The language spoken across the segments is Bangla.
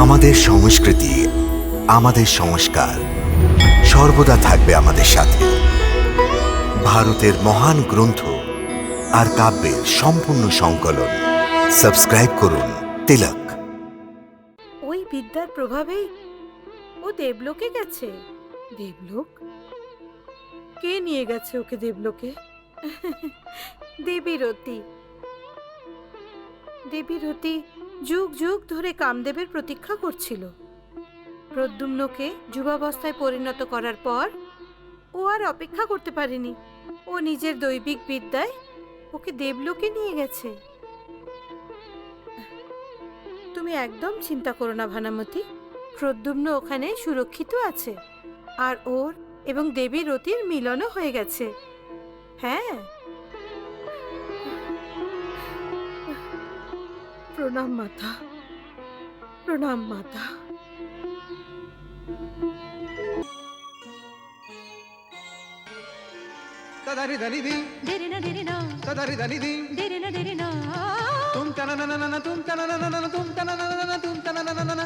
আমাদের সংস্কৃতি, আমাদের সংস্কার সর্বদা থাকবে আমাদের সাথে। ভারতের মহান গ্রন্থ আর কাব্যের সম্পূর্ণ সংকলন। সাবস্ক্রাইব করুন তিলক। ওই বিদ্যার প্রভাবেই ও দেবলোকে গেছে। দেবলোক? কে নিয়ে গেছে ওকে দেবলোকে? দেবীরতী। দেবীরতী যুগ যুগ ধরে কামদেবের প্রতীক্ষা করছিল। প্রদ্যুম্নকে যুবাবস্থায় পরিণত করার পর ও আর অপেক্ষা করতে পারেনি। ও নিজের দৈবিক বিদ্যায় ওকে দেবলোকে নিয়ে গেছে। তুমি একদম চিন্তা করো না ভানামতি, প্রদ্যুম্ন ওখানে সুরক্ষিত আছে। আর ওর এবং দেবী রতির মিলনও হয়ে গেছে। হ্যাঁ, প্রণাম মাতা, প্রণাম মাতা। तदारी धनी दी देरे ना तदारी धनी दी देरे ना तुम तना ना ना ना तुम तना ना ना तुम तना ना ना तुम तना ना ना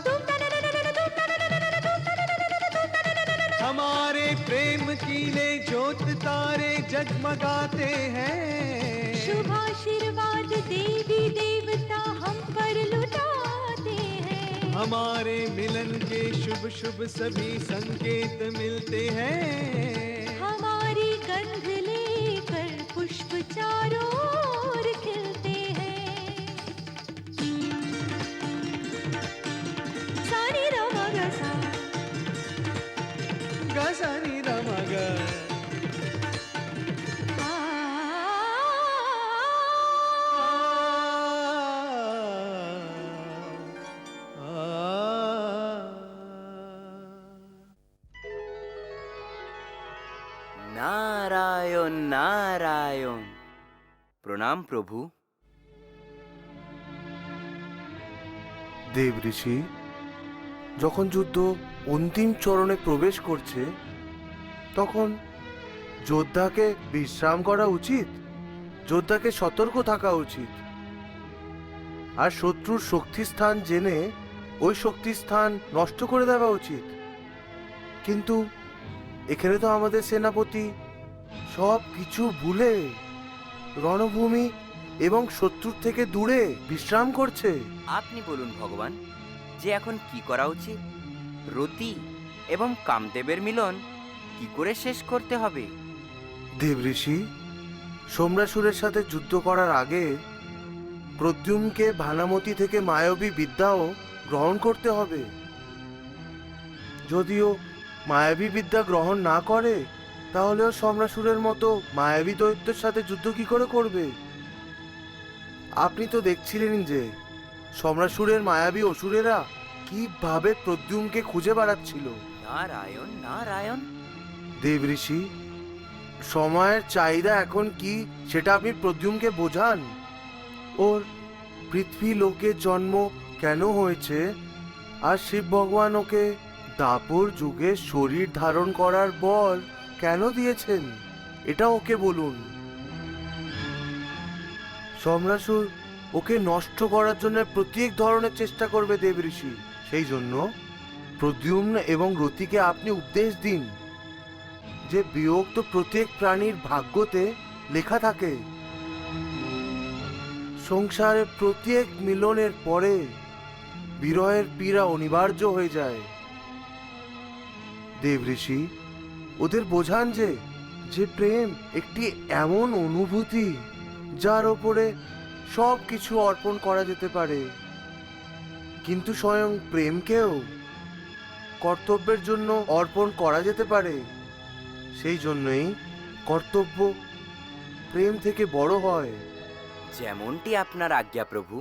हमारे प्रेम कीले ज्योत तारे जगमगाते हैं। शुभ आशीर्वाद देवी देवता हम पर लुटाते हैं। हमारे मिलन के शुभ शुभ सभी संकेत मिलते हैं। हमारी गंध लेकर पुष्प चारों ओर खिलते हैं। सानी रामा गसा गसानी रमगा নারায়ণ নারায়ণ। প্রণাম প্রভু। দেব ঋষি, যখন যুদ্ধ অন্তিম চরণে প্রবেশ করছে তখন যোদ্ধাকে বিশ্রাম করা উচিত, যোদ্ধাকে সতর্ক থাকা উচিত, আর শত্রুর শক্তিস্থান জেনে ওই শক্তিস্থান নষ্ট করে দেওয়া উচিত। কিন্তু এখানে তো আমাদের সেনাপতি সব কিছু ভুলে রণভূমি এবং শত্রুর থেকে দূরে বিশ্রাম করছে। আপনি বলুন ভগবান, যে এখন কি করা উচিত? রতি এবং কামদেবের মিলন কি করে শেষ করতে হবে? দেব ঋষি, সোমরাসুরের সাথে যুদ্ধ করার আগে প্রদ্যুম্নকে ভানামতি থেকে মায়াবী বিদ্যাও গ্রহণ করতে হবে। যদিও মায়াবী বিদ্যা গ্রহণ না করে তাহলেও সোমরাসুরের মতো মায়াবী দৈত্যের সাথে যুদ্ধ কি করে করবে? আপনি তো দেখছিলেন যে সোমরাসুরের মায়াবী অসুরেরা কিভাবে প্রদ্যুম্নকে খুঁজে বেড়াচ্ছিল। নারায়ণ নারায়ণ। দেব ঋষি, সময়ের চাহিদা এখন কি সেটা আপনি প্রদ্যুম্নকে বোঝান। ওর পৃথ্বী লোকে জন্ম কেন হয়েছে, আর শিব ভগবান ওকে দাপর যুগে শরীর ধারণ করার বল কেন দিয়েছেন, এটা ওকে বলুন। সোমরাসুর ওকে নষ্ট করার জন্য প্রত্যেক ধরনের চেষ্টা করবে দেব ঋষি। সেই জন্য প্রদ্যুম্ন এবং রতিকে আপনি উপদেশ দিন যে বিয়োগ তো প্রত্যেক প্রাণীর ভাগ্যতে লেখা থাকে। সংসারে প্রত্যেক মিলনের পরে বিরহের পীড়া অনিবার্য হয়ে যায়। দেব ঋষি, ওদের বোঝান যে প্রেম একটি এমন অনুভূতি যার ওপরে সব কিছু অর্পণ করা যেতে পারে, কিন্তু স্বয়ং প্রেমকেও কর্তব্যের জন্য অর্পণ করা যেতে পারে। সেই জন্যই কর্তব্য প্রেম থেকে বড় হয়। যেমনটি আপনার আজ্ঞা প্রভু।